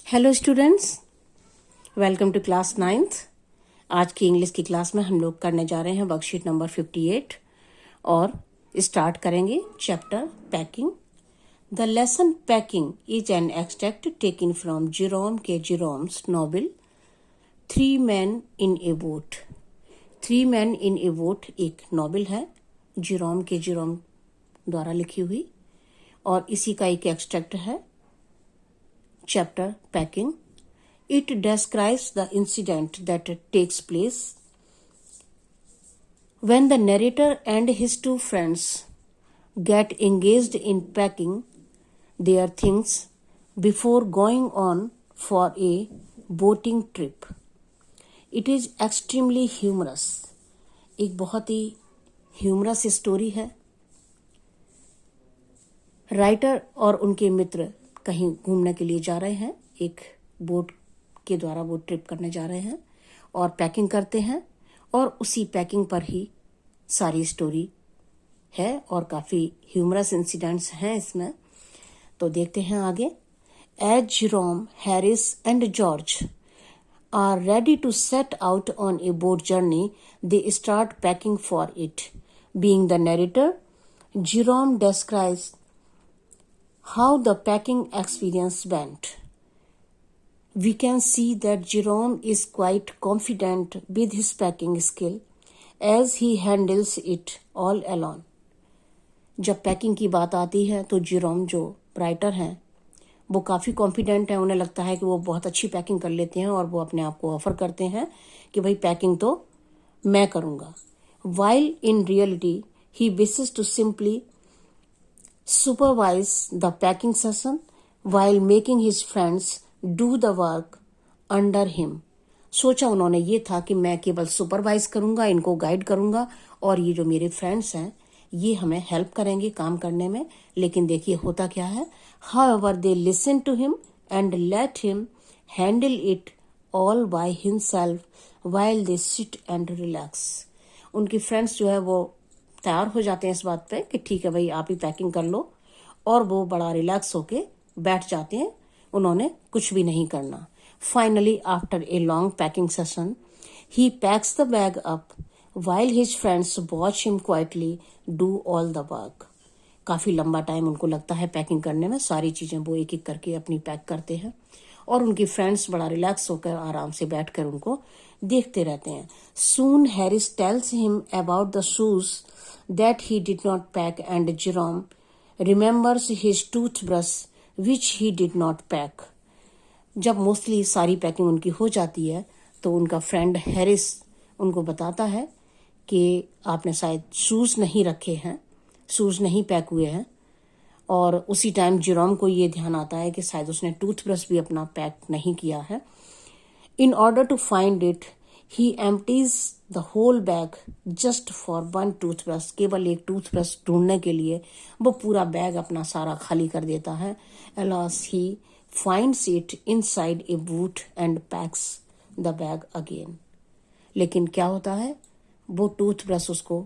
Hello students, welcome to class 9th। आज की English की क्लास में हम लोग करने जा रहे हैं वर्कशीट नंबर 58 और स्टार्ट करेंगे chapter packing. The lesson packing is an extract taken from Jerome K Jerome's novel three man in a boat. Three man in a boat एक नॉवेल है जेरोम के जेरोम द्वारा लिखी हुई और इसी का एक एक्सट्रैक्ट है chapter packing. It describes the incident that takes place when the narrator and his two friends get engaged in packing their things before going on for a boating trip. It is extremely humorous. एक बहुत ही humerus story है। Writer और उनके मित्र कहीं घूमने के लिए जा रहे हैं, एक बोट के द्वारा वो ट्रिप करने जा रहे हैं और पैकिंग करते हैं और उसी पैकिंग पर ही सारी स्टोरी है और काफ़ी ह्यूमरस इंसिडेंट्स हैं इसमें। तो देखते हैं आगे। As Jerome, Harris and George are ready to set out on a boat journey, they start packing for it. Being the narrator, Jerome describes how the packing experience went. We can see that Jerome is quite confident with his packing skill as he handles it all alone. जब packing की बात आती है तो Jerome जो writer हैं वो काफ़ी कॉन्फिडेंट है। उन्हें लगता है कि वो बहुत अच्छी पैकिंग कर लेते हैं और वो अपने आप को ऑफर करते हैं कि भाई पैकिंग तो मैं करूँगा। While in reality he wishes to simply supervise the packing session while making his friends do the work under him. सोचा उन्होंने ये था कि मैं केवल सुपरवाइज करूंगा, इनको गाइड करूंगा और ये जो मेरे फ्रेंड्स हैं ये हमें हेल्प करेंगे काम करने में। लेकिन देखिए होता क्या है। However, they listen to him and let him handle it all by himself while they sit and relax. उनके फ्रेंड्स जो है वो तैयार हो जाते हैं इस बात पे कि ठीक है भाई आप ही पैकिंग कर लो, और वो बड़ा रिलैक्स होके बैठ जाते हैं, उन्होंने कुछ भी नहीं करना। Finally after a long packing session he PACS the bag up while his friends watch him quietly do all the work. काफ़ी लंबा टाइम उनको लगता है पैकिंग करने में, सारी चीज़ें वो एक एक करके अपनी पैक करते हैं और उनकी फ्रेंड्स बड़ा रिलैक्स होकर आराम से बैठकर उनको देखते रहते हैं। Soon Harris tells him about the shoes that he did not pack and Jerome remembers his toothbrush which he did not pack. जब मोस्टली सारी पैकिंग उनकी हो जाती है तो उनका फ्रेंड हैरिस उनको बताता है कि आपने शायद शूज़ नहीं रखे हैं, शूज़ नहीं पैक हुए हैं। और उसी टाइम जेरोम को ये ध्यान आता है कि शायद उसने टूथब्रश भी अपना पैक नहीं किया है। In order to find it he empties the whole bag just for one toothbrush. केवल एक टूथब्रश ढूंढने के लिए वो पूरा बैग अपना सारा खाली कर देता है। Alas, he finds it inside a boot and packs the bag again. लेकिन क्या होता है, वो टूथब्रश उसको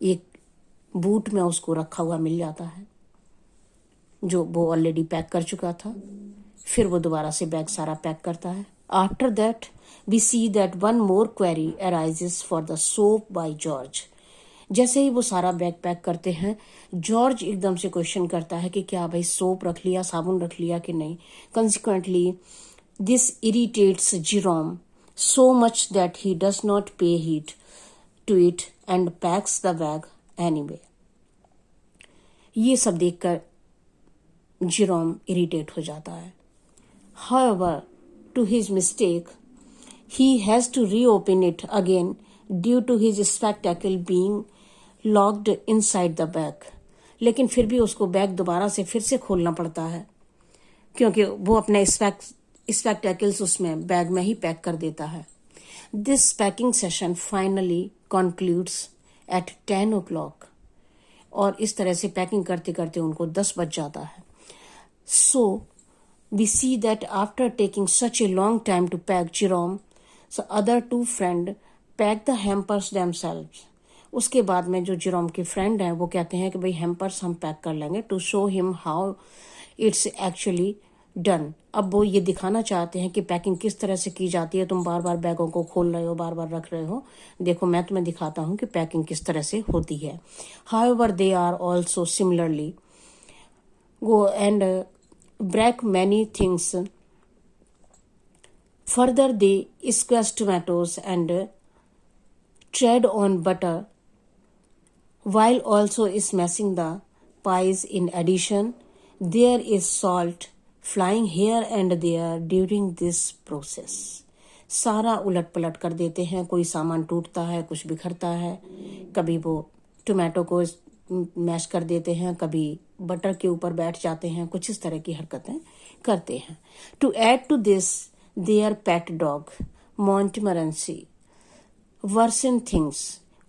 एक बूट में उसको रखा हुआ मिल जाता है जो वो ऑलरेडी पैक कर चुका था। फिर वो दोबारा से बैग सारा पैक करता है। After that, we see that one more query arises for the soap by George. जैसे ही वो सारा बैग पैक करते हैं, जॉर्ज एकदम से क्वेश्चन करता है कि क्या भाई सोप रख लिया, साबुन रख लिया कि नहीं। Consequently, this irritates Jerome so much that he does not pay heed to it and packs the bag anyway. ये सब देखकर जेरोम इरिटेट हो जाता है। However, to his mistake, he has to reopen it again due to his spectacle being locked inside the bag. लेकिन फिर भी उसको बैग दोबारा से फिर से खोलना पड़ता है क्योंकि वो अपने स्पेक्टेकल्स उसमें बैग में ही पैक कर देता है। This packing session finally concludes at 10 o'clock. और इस तरह से पैकिंग करते करते उनको 10 बज जाता है। So we see that after taking such a long time to pack, Jerome's other two friends pack the hampers themselves. उसके बाद में जो जेरोम के फ्रेंड हैं वो कहते हैं कि भाई हैम्पर्स हम पैक कर लेंगे to show him how it's actually done. अब वो ये दिखाना चाहते हैं कि पैकिंग किस तरह से की जाती है। तुम बार बार बैगों को खोल रहे हो, बार बार रख रहे हो। देखो मैं तुम्हें दिखाता हूँ कि पैकिंग किस तरह से होती है। However they are also similarly go and break many things. Further, they squash tomatoes and tread on butter while also smashing the pies. In addition, there is salt flying here and there during this process. सारा उलट पलट कर देते हैं, कोई सामान टूटता है, कुछ बिखरता है, कभी वो टोमेटो को मैश कर देते हैं, कभी बटर के ऊपर बैठ जाते हैं, कुछ इस तरह की हरकतें करते हैं। To add to this their pet dog Montmorency worsen things.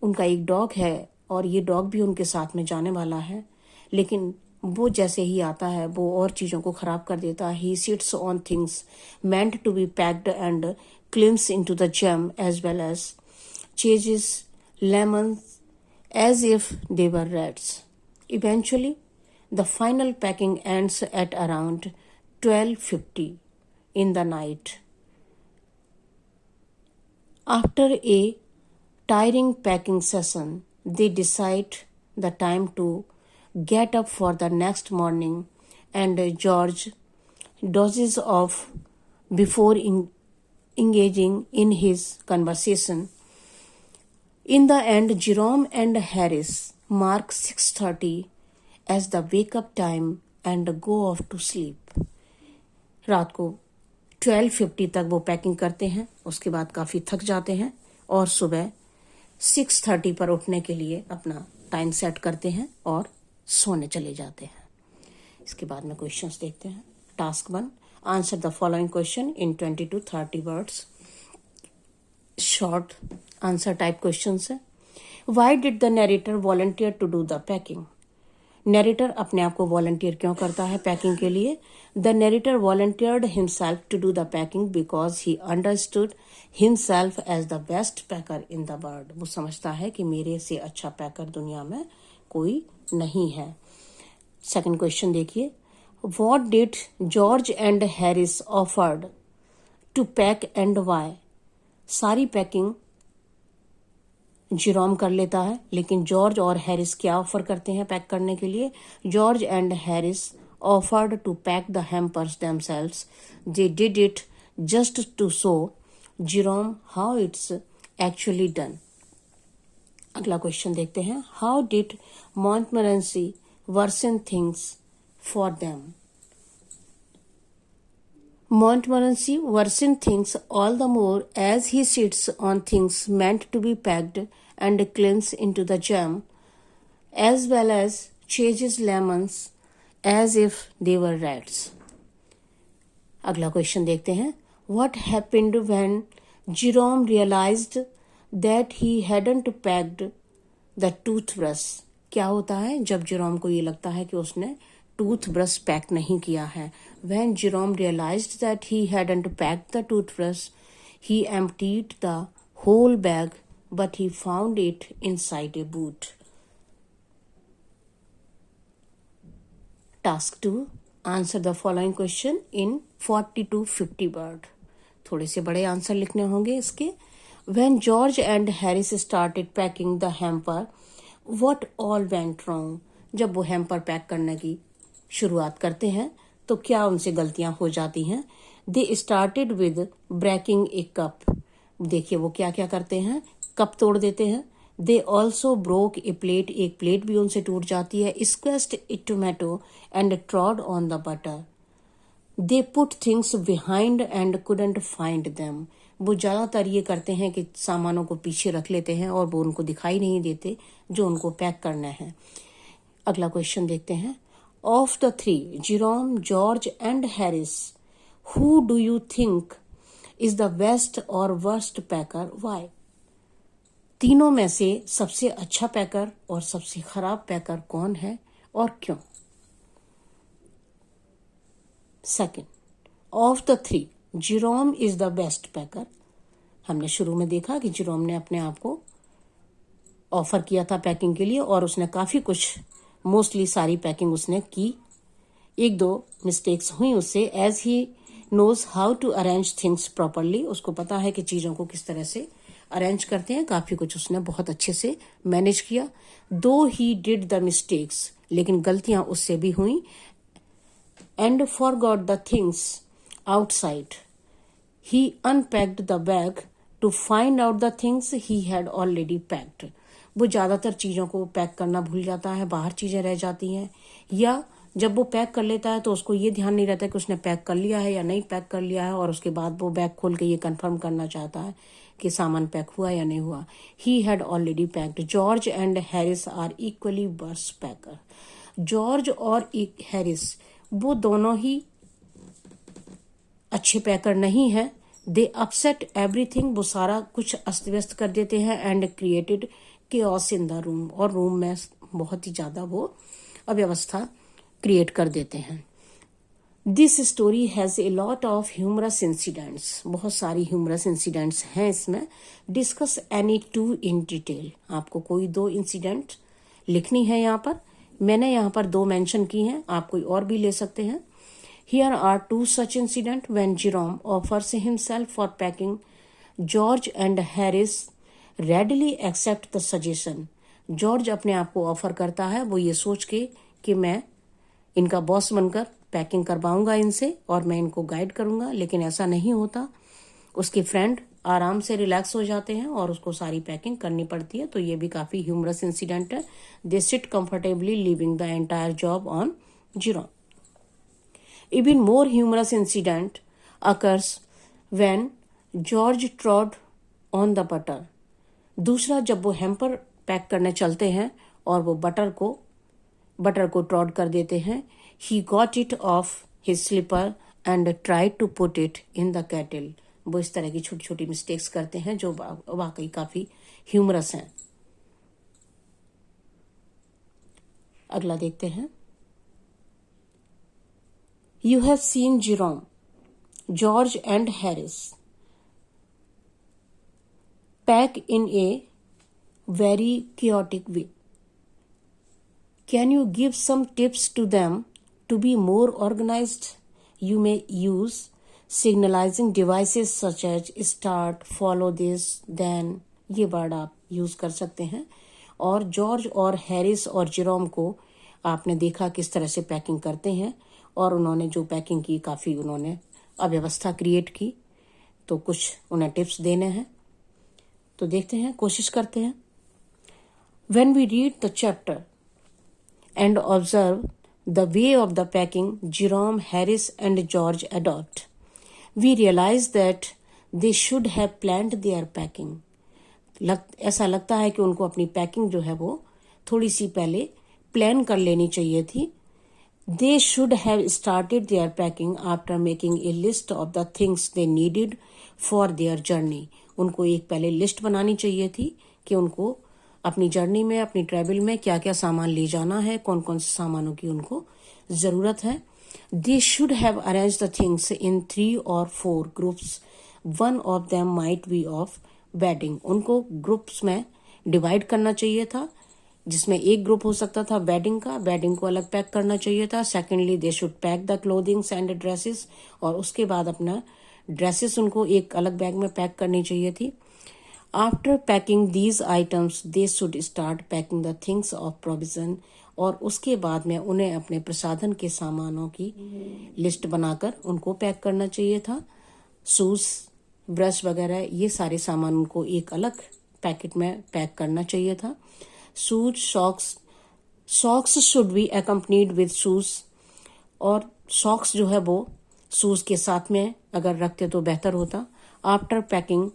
उनका एक डॉग है और ये डॉग भी उनके साथ में जाने वाला है, लेकिन वो जैसे ही आता है वो और चीज़ों को खराब कर देता है। He sits on things meant to be packed and climbs into the jam as well as chases lemons as if they were rats. Eventually, the final packing ends at around 12:50 in the night. After a tiring packing session, they decide the time to get up for the next morning, and George dozes off before engaging in his conversation. In the end, Jerome and Harris mark 6:30 as the wake-up time and go off to sleep. रात को 12:50 तक वो packing करते हैं, उसके बाद काफ़ी थक जाते हैं और सुबह 6:30 पर उठने के लिए अपना टाइम सेट करते हैं और सोने चले जाते हैं। इसके बाद में क्वेश्चंस देखते हैं। Task 1, answer the following question in 20 to 30 words. Short answer type questions है। Why did the narrator volunteer to do the packing? Narrator अपने आप को वॉलंटियर क्यों करता है पैकिंग के लिए? The narrator volunteered himself to do the packing because he understood himself as the best packer in the world. वो समझता है कि मेरे से अच्छा पैकर दुनिया में कोई नहीं है। सेकंड क्वेश्चन देखिए। What did George and Harris offered to pack and why? सारी पैकिंग जिरोम कर लेता है, लेकिन जॉर्ज और हैरिस क्या ऑफर करते हैं पैक करने के लिए? George and Harris offered to pack the hampers themselves. They did it just to show Jerome how it's actually done. अगला क्वेश्चन देखते हैं। How did Montmorency worsen things for them? Montmorency worsen things all the more as he sits on things meant to be packed and climbs into the jam, as well as chases lemons as if they were rats. अगला question देखते हैं। What happened when Jerome realized that he hadn't packed the toothbrush? क्या होता है जब Jerome को ये लगता है कि उसने टूथब्रश पैक नहीं किया है? When Jerome realized that he hadn't packed the toothbrush, he emptied the whole bag, but he found it inside a boot. Task 2, answer the following question in 40 to 50 word. थोड़े से बड़े answer लिखने होंगे इसके। When George and Harris started packing the hamper, what all went wrong? जब वो hamper pack करने की शुरुआत करते हैं तो क्या उनसे गलतियां हो जाती हैं? They started with breaking a cup. देखिए वो क्या क्या करते हैं, कप तोड़ देते हैं। They also broke a plate, एक प्लेट भी उनसे टूट जाती है। Squeezed a tomato and trod on the butter. They put things behind and couldn't find them. वो ज़्यादातर ये करते हैं कि सामानों को पीछे रख लेते हैं और वो उनको दिखाई नहीं देते जो उनको पैक करना है। अगला क्वेश्चन देखते हैं। Of the three, Jerome, George and Harris, who do you think is the best or worst packer? Why? तीनों में से सबसे अच्छा पैकर और सबसे खराब पैकर कौन है और क्यों? Second, of the three, Jerome is the best packer. हमने शुरू में देखा कि जेरोम ने अपने आप को ऑफर किया था पैकिंग के लिए और उसने काफ़ी कुछ, मोस्टली सारी पैकिंग उसने की। एक दो मिस्टेक्स हुई उससे, as he knows how to arrange things properly, उसको पता है कि चीजों को किस तरह से अरेंज करते हैं, काफी कुछ उसने बहुत अच्छे से मैनेज किया। दो ही डिड द मिस्टेक्स, लेकिन गलतियां उससे भी हुई। And forgot the things outside, he unpacked the bag to find out the things he had already packed. वो ज्यादातर चीजों को पैक करना भूल जाता है, बाहर चीजें रह जाती हैं, या जब वो पैक कर लेता है तो उसको ये ध्यान नहीं रहता कि उसने पैक कर लिया है या नहीं पैक कर लिया है, और उसके बाद वो बैग खोल के ये कंफर्म करना चाहता है कि सामान पैक हुआ या नहीं हुआ। He had already packed. George and Harris are equally worse packer. George और हैरिस वो दोनों ही अच्छे पैकर नहीं है। दे अपसेट एवरीथिंग, वो सारा कुछ अस्त व्यस्त कर देते हैं। And created chaos in the room, और रूम में बहुत ही ज्यादा वो अव्यवस्था क्रिएट कर देते हैं। This story has a lot of humorous incidents, बहुत सारी ह्यूमरस इंसिडेंट्स हैं इसमें। Discuss any two in detail, आपको कोई दो इंसिडेंट लिखनी है यहाँ पर। मैंने यहाँ पर दो मेंशन की हैं, आप कोई और भी ले सकते हैं। Here are two such incidents when Jerome offers himself for packing. George and Harris readily accept the suggestion. George अपने आप को ऑफर करता है, वो ये सोच के कि मैं इनका बॉस बनकर पैकिंग करवाऊंगा इनसे और मैं इनको गाइड करूंगा, लेकिन ऐसा नहीं होता। उसके फ्रेंड आराम से रिलैक्स हो जाते हैं और उसको सारी पैकिंग करनी पड़ती है। तो ये भी काफी ह्यूमरस इंसिडेंट है। They sit comfortably living the entire job on Jerome. Even more humorous incident occurs when George trod on the butter. दूसरा, जब वो हैम्पर पैक करने चलते हैं और वो बटर को ट्रॉड कर देते हैं। He got it off his slipper and tried to put it in the kettle. वो इस तरह की छोटी छोटी मिस्टेक्स करते हैं जो वाकई काफी ह्यूमरस हैं। अगला देखते हैं। You have seen Jerome, George and Harris pack in a very chaotic way. Can you give some tips to them to be more organized? You may use signalizing devices such as start, follow this, then. ये word आप use कर सकते हैं। और George और Harris और Jerome को आपने देखा किस तरह से पैकिंग करते हैं, और उन्होंने जो पैकिंग की काफी उन्होंने अव्यवस्था क्रिएट की, तो कुछ उन्हें टिप्स देने हैं। तो देखते हैं, कोशिश करते हैं। When we read the chapter and observe the way of the packing Jerome, Harris and George adopt, we realize that they should have planned their packing. ऐसा लगता है कि उनको अपनी पैकिंग जो है वो थोड़ी सी पहले प्लान कर लेनी चाहिए थी। They should have started their packing after making a list of the things they needed for their journey. उनको एक पहले लिस्ट बनानी चाहिए थी कि उनको अपनी जर्नी में, अपनी ट्रैवल में क्या क्या सामान ले जाना है, कौन कौन से सामानों की उनको जरूरत है। They should have arranged the things in 3 or 4 groups. One of them might be of bedding. उनको ग्रुप्स में डिवाइड करना चाहिए था, जिसमें एक ग्रुप हो सकता था बेडिंग का, बेडिंग को अलग पैक करना चाहिए था। Secondly they should pack the clothings and dresses, और उसके बाद अपना ड्रेसेस उनको एक अलग बैग में पैक करनी चाहिए थी। After packing these items they should start packing the things of provision, और उसके बाद में उन्हें अपने प्रसाधन के सामानों की लिस्ट बनाकर उनको पैक करना चाहिए था। शूज, ब्रश वगैरह ये सारे सामान उनको एक अलग पैकेट में पैक करना चाहिए था। Shoes, socks should be accompanied with shoes, और सॉक्स जो है वो शूज के साथ में अगर रखते तो बेहतर होता। After packing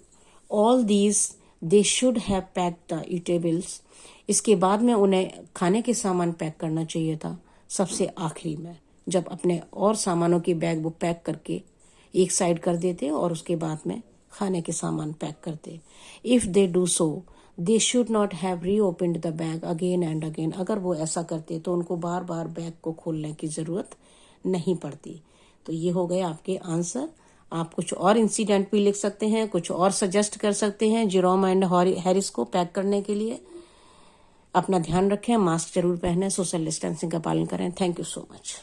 all these they should have packed the eatables, इसके बाद में उन्हें खाने के सामान पैक करना चाहिए था सबसे आखिरी में, जब अपने और सामानों के बैग वो पैक करके एक साइड कर देते और उसके बाद में खाने के सामान पैक करते। If they do so they should not have reopened the bag again and again, अगर वो ऐसा करते तो उनको बार बार बैग को खोलने की जरूरत नहीं पड़ती। तो ये हो गए आपके आंसर। आप कुछ और इंसिडेंट भी लिख सकते हैं, कुछ और सजेस्ट कर सकते हैं जेरोम एंड हैरिस को पैक करने के लिए। अपना ध्यान रखें, मास्क जरूर पहने, सोशल डिस्टेंसिंग का पालन करें। Thank you so much.